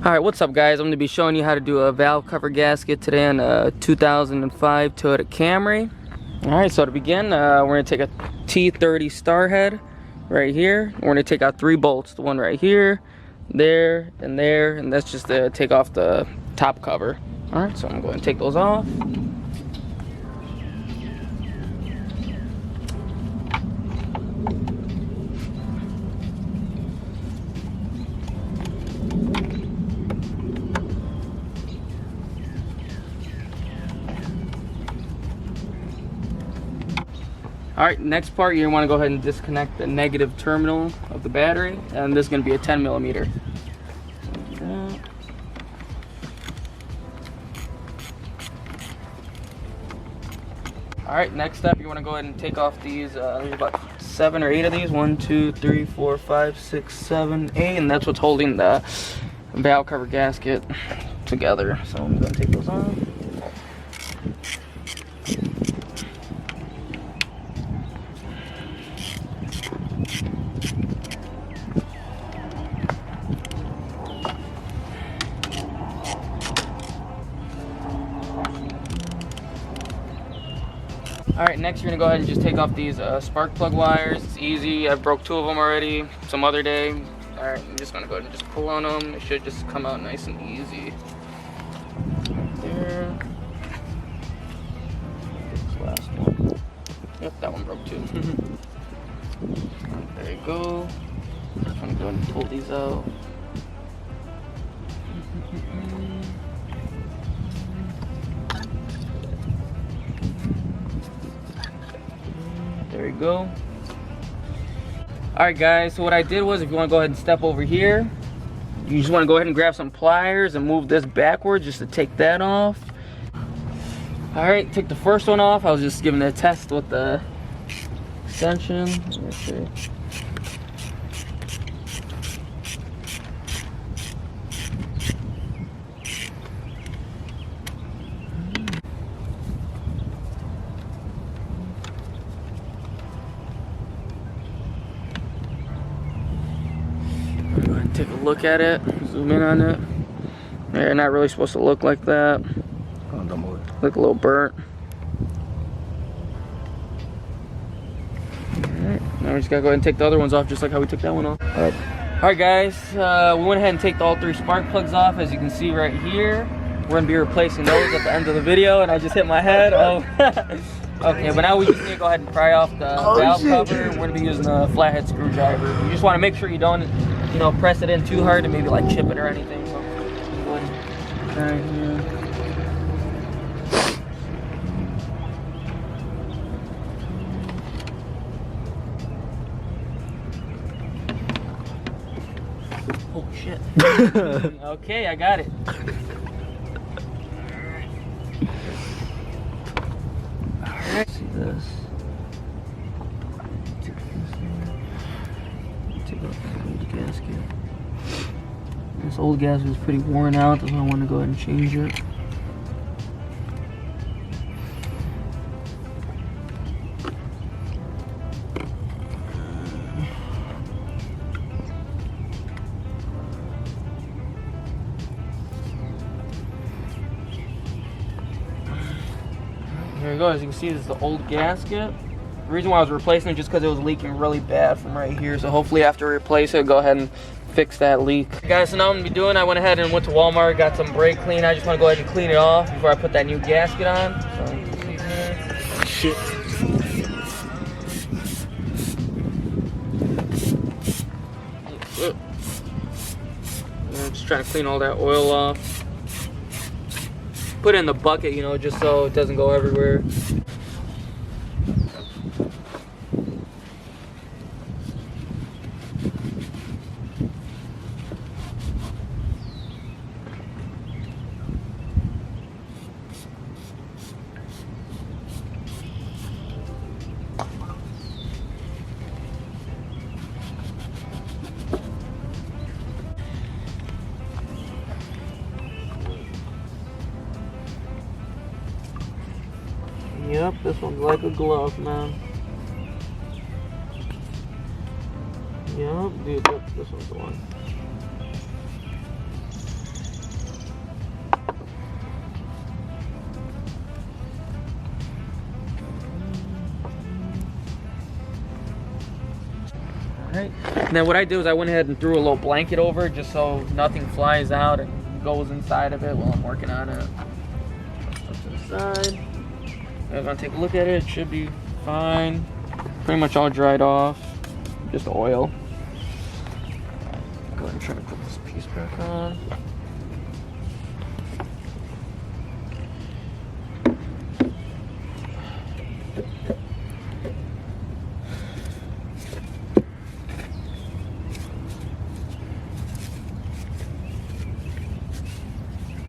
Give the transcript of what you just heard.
Alright, what's up guys? I'm going to be showing you how to do a valve cover gasket today on a 2005 Toyota Camry. Alright, so to begin, we're going to take a T30 star head right here. We're going to take out 3 bolts, the one right here, there, and that's just to take off the top cover. Alright, so I'm going to take those off. Alright, next part, you want to go ahead and disconnect the negative terminal of the battery, and this is going to be a 10 millimeter. Alright, next step, you want to go ahead and take off these, there's about 7 or 8 of these, 1, 2, 3, 4, 5, 6, 7, 8, and that's what's holding the valve cover gasket together. So I'm going to take those off. Alright, next you're going to go ahead and just take off these spark plug wires. It's easy. I've broke 2 of them already some other day. Alright, I'm just going to go ahead and just pull on them. It should just come out nice and easy. Right there. This last one. Yep, that one broke too. There you go. Just going to go ahead and pull these out. There you go. Alright guys, so what I did was, if you want to go ahead and step over here, you just want to go ahead and grab some pliers and move this backwards just to take that off. Alright, take the first one off. I was just giving it a test with the extension. Let's see. Take a look at it, zoom in on it. They're not really supposed to look like that. Look a little burnt. Alright, now we just gotta go ahead and take the other ones off just like how we took that one off. Alright guys, we went ahead and take all 3 spark plugs off, as you can see right here. We're gonna be replacing those at the end of the video, and I just hit my head. Oh. Okay, but now we just need to go ahead and pry off the valve cover. We're gonna be using a flathead screwdriver. You just want to make sure you don't, you know, press it in too hard and maybe like chip it or anything. So go ahead, right here. Oh shit. Okay, I got it. Alright. See this. Take off the old gasket. This old gasket is pretty worn out, that's why I want to go ahead and change it. Here we go. As you can see, this is the old gasket. The reason why I was replacing it just because it was leaking really bad from right here. So hopefully after I replace it, go ahead and fix that leak. Guys, so now I'm gonna be doing, I went ahead and went to Walmart, got some brake clean. I just want to go ahead and clean it off before I put that new gasket on. So you can see here. Shit. I'm just trying to clean all that oil off. Put it in the bucket, you know, just so it doesn't go everywhere. Yep, this one's like a glove, man. Yep, dude, this one's the one. Right. And then what I do is I went ahead and threw a little blanket over it just so nothing flies out and goes inside of it while I'm working on it. Up to the side. I'm gonna take a look at it. It should be fine. Pretty much all dried off. Just oil. Go ahead and try to put this piece back on.